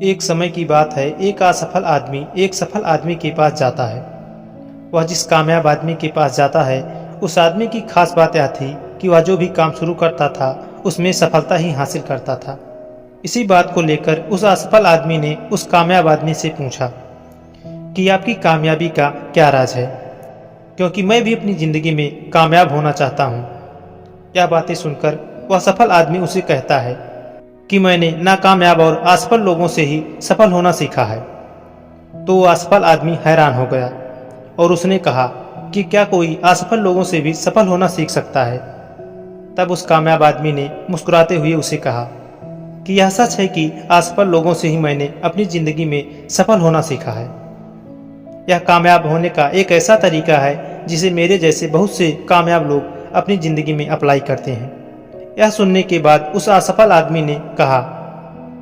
एक समय की बात है, एक असफल आदमी एक सफल आदमी के पास जाता है। वह जिस कामयाब आदमी के पास जाता है, उस आदमी की खास बात यह थी कि वह जो भी काम शुरू करता था उसमें सफलता ही हासिल करता था। इसी बात को लेकर उस असफल आदमी ने उस कामयाब आदमी से पूछा कि आपकी कामयाबी का क्या राज है, क्योंकि मैं भी अपनी ज़िंदगी में कामयाब होना चाहता हूँ। यह बातें सुनकर वह सफल आदमी उसे कहता है कि मैंने नाकामयाब और असफल लोगों से ही सफल होना सीखा है। तो वो असफल आदमी हैरान हो गया और उसने कहा कि क्या कोई असफल लोगों से भी सफल होना सीख सकता है। तब उस कामयाब आदमी ने मुस्कुराते हुए उसे कहा कि यह सच है कि असफल लोगों से ही मैंने अपनी ज़िंदगी में सफल होना सीखा है। यह कामयाब होने का एक ऐसा तरीका है जिसे मेरे जैसे बहुत से कामयाब लोग अपनी ज़िंदगी में अप्लाई करते हैं। यह सुनने के बाद उस असफल आदमी ने कहा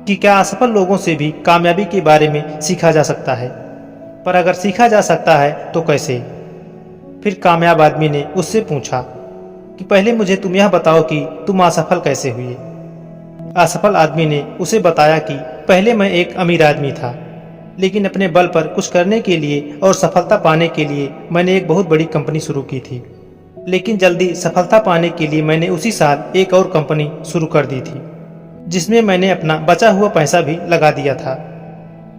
कि क्या असफल लोगों से भी कामयाबी के बारे में सीखा जा सकता है, पर अगर सीखा जा सकता है तो कैसे। फिर कामयाब आदमी ने उससे पूछा कि पहले मुझे तुम यह बताओ कि तुम असफल कैसे हुए। असफल आदमी ने उसे बताया कि पहले मैं एक अमीर आदमी था, लेकिन अपने बल पर कुछ करने के लिए और सफलता पाने के लिए मैंने एक बहुत बड़ी कंपनी शुरू की थी। लेकिन जल्दी सफलता पाने के लिए मैंने उसी साल एक और कंपनी शुरू कर दी थी, जिसमें मैंने अपना बचा हुआ पैसा भी लगा दिया था।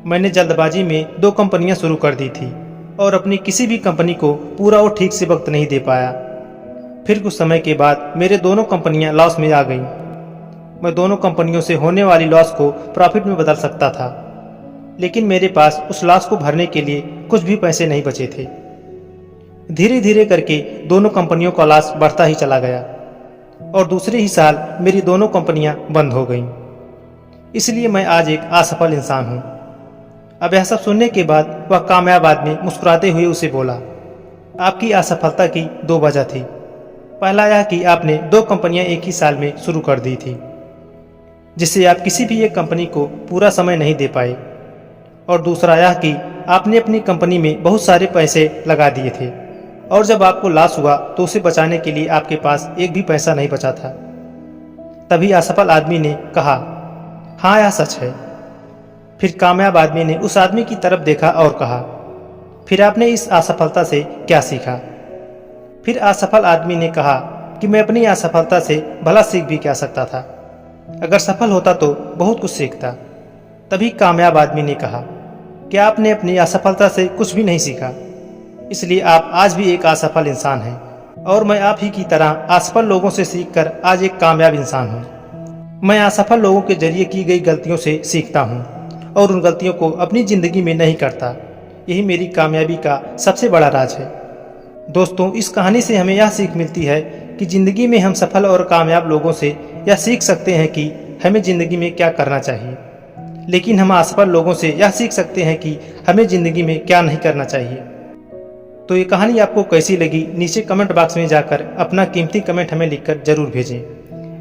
मैंने जल्दबाजी में 2 कंपनियां शुरू कर दी थी और अपनी किसी भी कंपनी को पूरा और ठीक से वक्त नहीं दे पाया। फिर कुछ समय के बाद मेरे दोनों कंपनियां लॉस में आ गईं। मैं दोनों कंपनियों से होने वाली लॉस को प्रॉफिट में बदल सकता था, लेकिन मेरे पास उस लॉस को भरने के लिए कुछ भी पैसे नहीं बचे थे। धीरे धीरे करके दोनों कंपनियों का लॉस बढ़ता ही चला गया और दूसरे ही साल मेरी दोनों कंपनियां बंद हो गईं। इसलिए मैं आज एक असफल इंसान हूं। अब यह सब सुनने के बाद वह कामयाब आदमी मुस्कुराते हुए उसे बोला, आपकी असफलता की 2 वजह थी। पहला यह कि आपने 2 कंपनियां एक ही साल में शुरू कर दी थी, जिससे आप किसी भी एक कंपनी को पूरा समय नहीं दे पाए। और दूसरा यह कि आपने अपनी कंपनी में बहुत सारे पैसे लगा दिए थे और जब आपको लॉस हुआ तो उसे बचाने के लिए आपके पास एक भी पैसा नहीं बचा था। तभी असफल आदमी ने कहा, हाँ यह सच है। फिर कामयाब आदमी ने उस आदमी की तरफ देखा और कहा, फिर आपने इस असफलता से क्या सीखा। फिर असफल आदमी ने कहा कि मैं अपनी असफलता से भला सीख भी क्या सकता था। अगर सफल होता तो बहुत कुछ सीखता। तभी कामयाब आदमी ने कहा कि आपने अपनी असफलता से कुछ भी नहीं सीखा, इसलिए आप आज भी एक असफल इंसान हैं और मैं आप ही की तरह असफल लोगों से सीखकर आज एक कामयाब इंसान हूँ। मैं असफल लोगों के जरिए की गई गलतियों से सीखता हूँ और उन गलतियों को अपनी ज़िंदगी में नहीं करता। यही मेरी कामयाबी का सबसे बड़ा राज है। दोस्तों, इस कहानी से हमें यह सीख मिलती है कि ज़िंदगी में हम सफल और कामयाब लोगों से यह सीख सकते हैं कि हमें ज़िंदगी में क्या करना चाहिए, लेकिन हम असफल लोगों से यह सीख सकते हैं कि हमें ज़िंदगी में क्या नहीं करना चाहिए। तो ये कहानी आपको कैसी लगी, नीचे कमेंट बॉक्स में जाकर अपना कीमती कमेंट हमें लिखकर जरूर भेजें।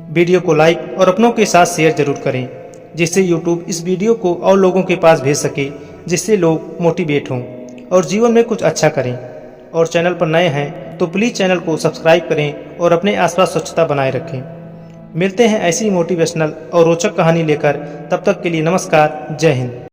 वीडियो को लाइक और अपनों के साथ शेयर जरूर करें, जिससे यूट्यूब इस वीडियो को और लोगों के पास भेज सके, जिससे लोग मोटिवेट हों और जीवन में कुछ अच्छा करें। और चैनल पर नए हैं तो प्लीज़ चैनल को सब्सक्राइब करें और अपने आसपास स्वच्छता बनाए रखें। मिलते हैं ऐसी मोटिवेशनल और रोचक कहानी लेकर। तब तक के लिए नमस्कार, जय हिंद।